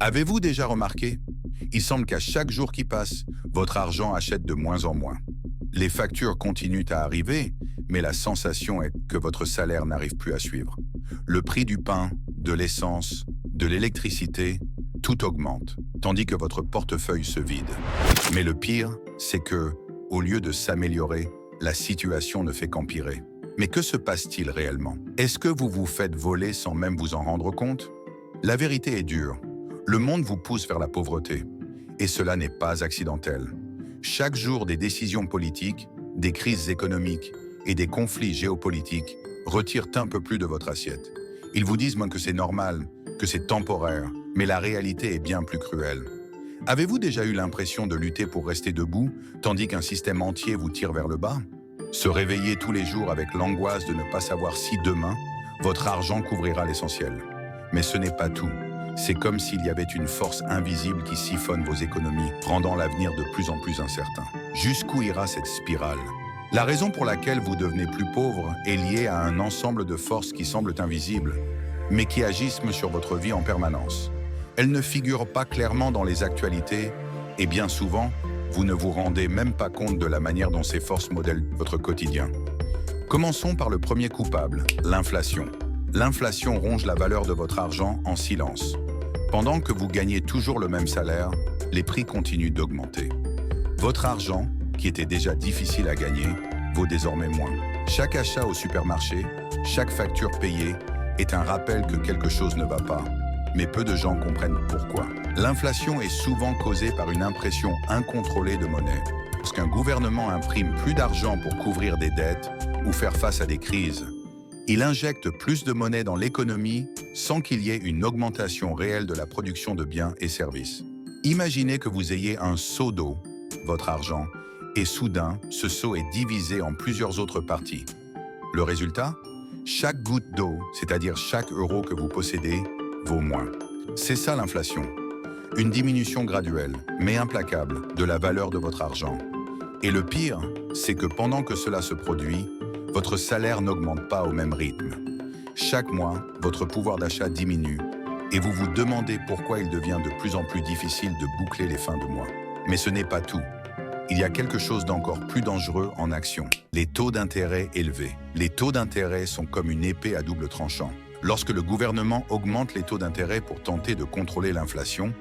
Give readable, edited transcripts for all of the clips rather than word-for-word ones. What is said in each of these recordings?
Avez-vous déjà remarqué? Il semble qu'à chaque jour qui passe, votre argent achète de moins en moins. Les factures continuent à arriver, mais la sensation est que votre salaire n'arrive plus à suivre. Le prix du pain, de l'essence, de l'électricité, tout augmente, tandis que votre portefeuille se vide. Mais le pire, c'est que, au lieu de s'améliorer, la situation ne fait qu'empirer. Mais que se passe-t-il réellement? Est-ce que vous vous faites voler sans même vous en rendre compte? La vérité est dure. Le monde vous pousse vers la pauvreté. Et cela n'est pas accidentel. Chaque jour, des décisions politiques, des crises économiques et des conflits géopolitiques retirent un peu plus de votre assiette. Ils vous disent que c'est normal, que c'est temporaire, mais la réalité est bien plus cruelle. Avez-vous déjà eu l'impression de lutter pour rester debout, tandis qu'un système entier vous tire vers le bas? Se réveiller tous les jours avec l'angoisse de ne pas savoir si demain, votre argent couvrira l'essentiel. Mais ce n'est pas tout. C'est comme s'il y avait une force invisible qui siphonne vos économies, rendant l'avenir de plus en plus incertain. Jusqu'où ira cette spirale? La raison pour laquelle vous devenez plus pauvre est liée à un ensemble de forces qui semblent invisibles, mais qui agissent sur votre vie en permanence. Elles ne figurent pas clairement dans les actualités, et bien souvent, vous ne vous rendez même pas compte de la manière dont ces forces modèlent votre quotidien. Commençons par le premier coupable, l'inflation. L'inflation ronge la valeur de votre argent en silence. Pendant que vous gagnez toujours le même salaire, les prix continuent d'augmenter. Votre argent, qui était déjà difficile à gagner, vaut désormais moins. Chaque achat au supermarché, chaque facture payée est un rappel que quelque chose ne va pas. Mais peu de gens comprennent pourquoi. L'inflation est souvent causée par une impression incontrôlée de monnaie. Lorsqu'un gouvernement imprime plus d'argent pour couvrir des dettes ou faire face à des crises, il injecte plus de monnaie dans l'économie sans qu'il y ait une augmentation réelle de la production de biens et services. Imaginez que vous ayez un seau d'eau, votre argent, et soudain, ce seau est divisé en plusieurs autres parties. Le résultat? Chaque goutte d'eau, c'est-à-dire chaque euro que vous possédez, vaut moins. C'est ça l'inflation. Une diminution graduelle, mais implacable, de la valeur de votre argent. Et le pire, c'est que pendant que cela se produit, votre salaire n'augmente pas au même rythme. Chaque mois, votre pouvoir d'achat diminue et vous vous demandez pourquoi il devient de plus en plus difficile de boucler les fins de mois. Mais ce n'est pas tout. Il y a quelque chose d'encore plus dangereux en action. Les taux d'intérêt élevés. Les taux d'intérêt sont comme une épée à double tranchant. Lorsque le gouvernement augmente les taux d'intérêt pour tenter de contrôler l'inflation,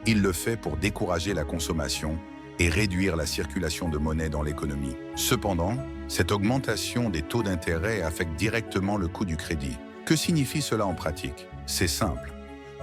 il le fait pour décourager la consommation et réduire la circulation de monnaie dans l'économie. Cependant, cette augmentation des taux d'intérêt affecte directement le coût du crédit. Que signifie cela en pratique? C'est simple.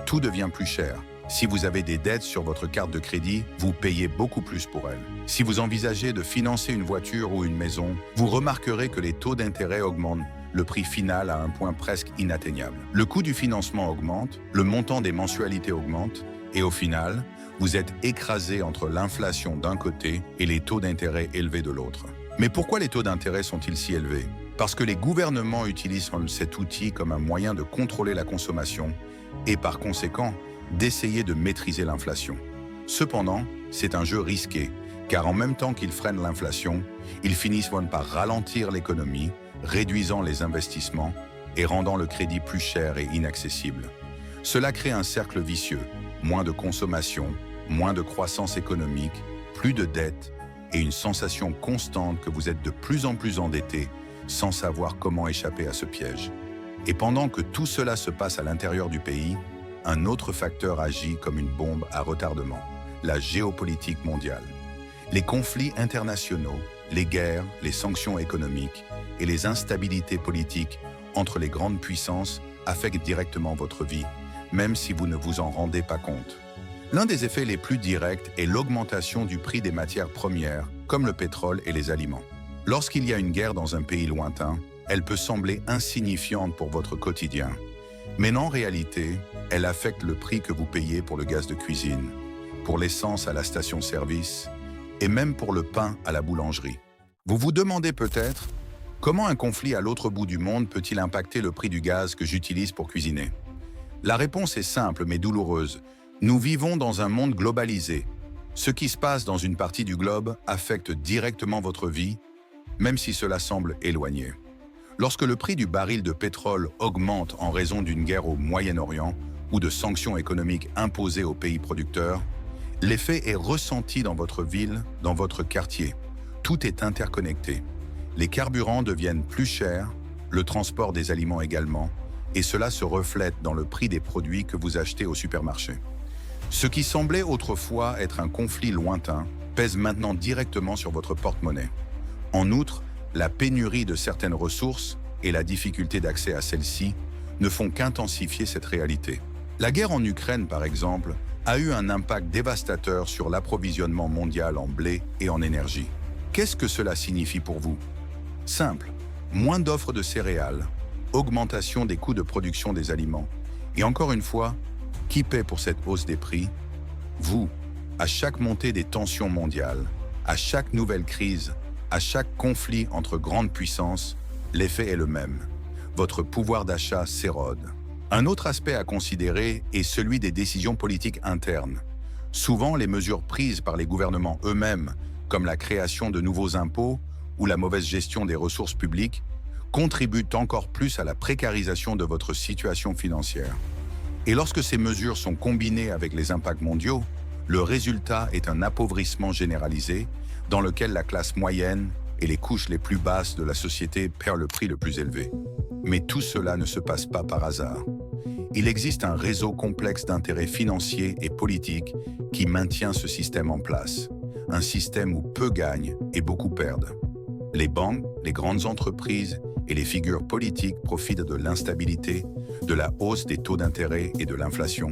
Tout devient plus cher. Si vous avez des dettes sur votre carte de crédit, vous payez beaucoup plus pour elles. Si vous envisagez de financer une voiture ou une maison, vous remarquerez que les taux d'intérêt augmentent le prix final à un point presque inatteignable. Le coût du financement augmente, le montant des mensualités augmente, et au final, vous êtes écrasé entre l'inflation d'un côté et les taux d'intérêt élevés de l'autre. Mais pourquoi les taux d'intérêt sont-ils si élevés? Parce que les gouvernements utilisent cet outil comme un moyen de contrôler la consommation et par conséquent, d'essayer de maîtriser l'inflation. Cependant, c'est un jeu risqué, car en même temps qu'ils freinent l'inflation, ils finissent par ralentir l'économie, réduisant les investissements et rendant le crédit plus cher et inaccessible. Cela crée un cercle vicieux, moins de consommation, moins de croissance économique, plus de dettes et une sensation constante que vous êtes de plus en plus endetté sans savoir comment échapper à ce piège. Et pendant que tout cela se passe à l'intérieur du pays, un autre facteur agit comme une bombe à retardement, la géopolitique mondiale. Les conflits internationaux, les guerres, les sanctions économiques et les instabilités politiques entre les grandes puissances affectent directement votre vie, même si vous ne vous en rendez pas compte. L'un des effets les plus directs est l'augmentation du prix des matières premières, comme le pétrole et les aliments. Lorsqu'il y a une guerre dans un pays lointain, elle peut sembler insignifiante pour votre quotidien. Mais en réalité, elle affecte le prix que vous payez pour le gaz de cuisine, pour l'essence à la station-service et même pour le pain à la boulangerie. Vous vous demandez peut-être, comment un conflit à l'autre bout du monde peut-il impacter le prix du gaz que j'utilise pour cuisiner? La réponse est simple mais douloureuse. Nous vivons dans un monde globalisé. Ce qui se passe dans une partie du globe affecte directement votre vie, même si cela semble éloigné. Lorsque le prix du baril de pétrole augmente en raison d'une guerre au Moyen-Orient, ou de sanctions économiques imposées aux pays producteurs, l'effet est ressenti dans votre ville, dans votre quartier. Tout est interconnecté. Les carburants deviennent plus chers, le transport des aliments également, et cela se reflète dans le prix des produits que vous achetez au supermarché. Ce qui semblait autrefois être un conflit lointain pèse maintenant directement sur votre porte-monnaie. En outre, la pénurie de certaines ressources et la difficulté d'accès à celles-ci ne font qu'intensifier cette réalité. La guerre en Ukraine, par exemple, a eu un impact dévastateur sur l'approvisionnement mondial en blé et en énergie. Qu'est-ce que cela signifie pour vous? Simple, moins d'offres de céréales, augmentation des coûts de production des aliments. Et encore une fois, qui paie pour cette hausse des prix? Vous. À chaque montée des tensions mondiales, à chaque nouvelle crise, à chaque conflit entre grandes puissances, l'effet est le même. Votre pouvoir d'achat s'érode. Un autre aspect à considérer est celui des décisions politiques internes. Souvent, les mesures prises par les gouvernements eux-mêmes, comme la création de nouveaux impôts ou la mauvaise gestion des ressources publiques, contribuent encore plus à la précarisation de votre situation financière. Et lorsque ces mesures sont combinées avec les impacts mondiaux, le résultat est un appauvrissement généralisé dans lequel la classe moyenne et les couches les plus basses de la société perdent le prix le plus élevé. Mais tout cela ne se passe pas par hasard. Il existe un réseau complexe d'intérêts financiers et politiques qui maintient ce système en place. Un système où peu gagnent et beaucoup perdent. Les banques, les grandes entreprises et les figures politiques profitent de l'instabilité, de la hausse des taux d'intérêt et de l'inflation,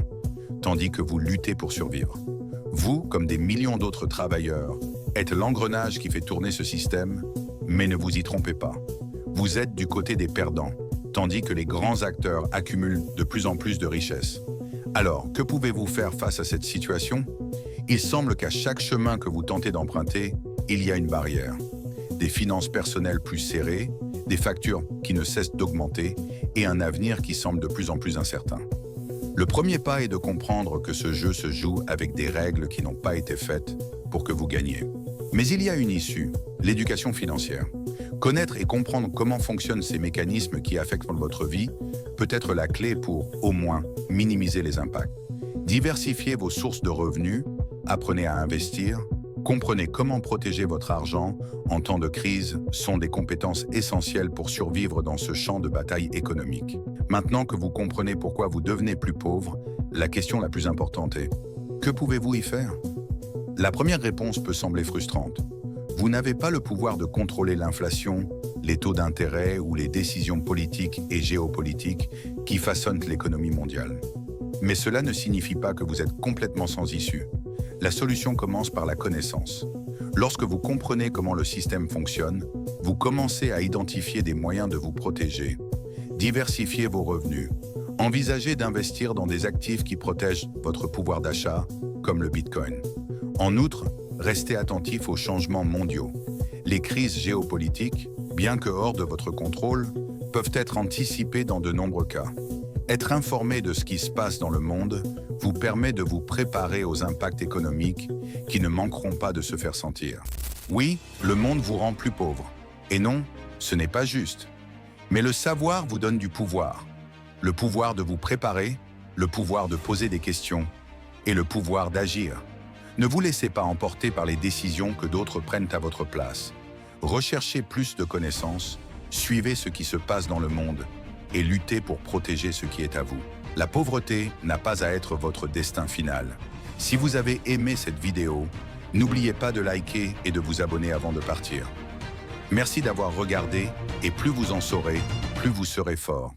tandis que vous luttez pour survivre. Vous, comme des millions d'autres travailleurs, êtes l'engrenage qui fait tourner ce système, mais ne vous y trompez pas. Vous êtes du côté des perdants, tandis que les grands acteurs accumulent de plus en plus de richesses. Alors, que pouvez-vous faire face à cette situation? Il semble qu'à chaque chemin que vous tentez d'emprunter, il y a une barrière. Des finances personnelles plus serrées, des factures qui ne cessent d'augmenter et un avenir qui semble de plus en plus incertain. Le premier pas est de comprendre que ce jeu se joue avec des règles qui n'ont pas été faites pour que vous gagniez. Mais il y a une issue, l'éducation financière. Connaître et comprendre comment fonctionnent ces mécanismes qui affectent votre vie peut être la clé pour, au moins, minimiser les impacts. Diversifiez vos sources de revenus, apprenez à investir, comprenez comment protéger votre argent en temps de crise sont des compétences essentielles pour survivre dans ce champ de bataille économique. Maintenant que vous comprenez pourquoi vous devenez plus pauvre, la question la plus importante est « Que pouvez-vous y faire ?» La première réponse peut sembler frustrante. Vous n'avez pas le pouvoir de contrôler l'inflation, les taux d'intérêt ou les décisions politiques et géopolitiques qui façonnent l'économie mondiale. Mais cela ne signifie pas que vous êtes complètement sans issue. La solution commence par la connaissance. Lorsque vous comprenez comment le système fonctionne, vous commencez à identifier des moyens de vous protéger. Diversifiez vos revenus. Envisagez d'investir dans des actifs qui protègent votre pouvoir d'achat, comme le Bitcoin. En outre, restez attentif aux changements mondiaux. Les crises géopolitiques, bien que hors de votre contrôle, peuvent être anticipées dans de nombreux cas. Être informé de ce qui se passe dans le monde vous permet de vous préparer aux impacts économiques qui ne manqueront pas de se faire sentir. Oui, le monde vous rend plus pauvre. Et non, ce n'est pas juste. Mais le savoir vous donne du pouvoir. Le pouvoir de vous préparer, le pouvoir de poser des questions et le pouvoir d'agir. Ne vous laissez pas emporter par les décisions que d'autres prennent à votre place. Recherchez plus de connaissances, suivez ce qui se passe dans le monde et luttez pour protéger ce qui est à vous. La pauvreté n'a pas à être votre destin final. Si vous avez aimé cette vidéo, n'oubliez pas de liker et de vous abonner avant de partir. Merci d'avoir regardé et plus vous en saurez, plus vous serez fort.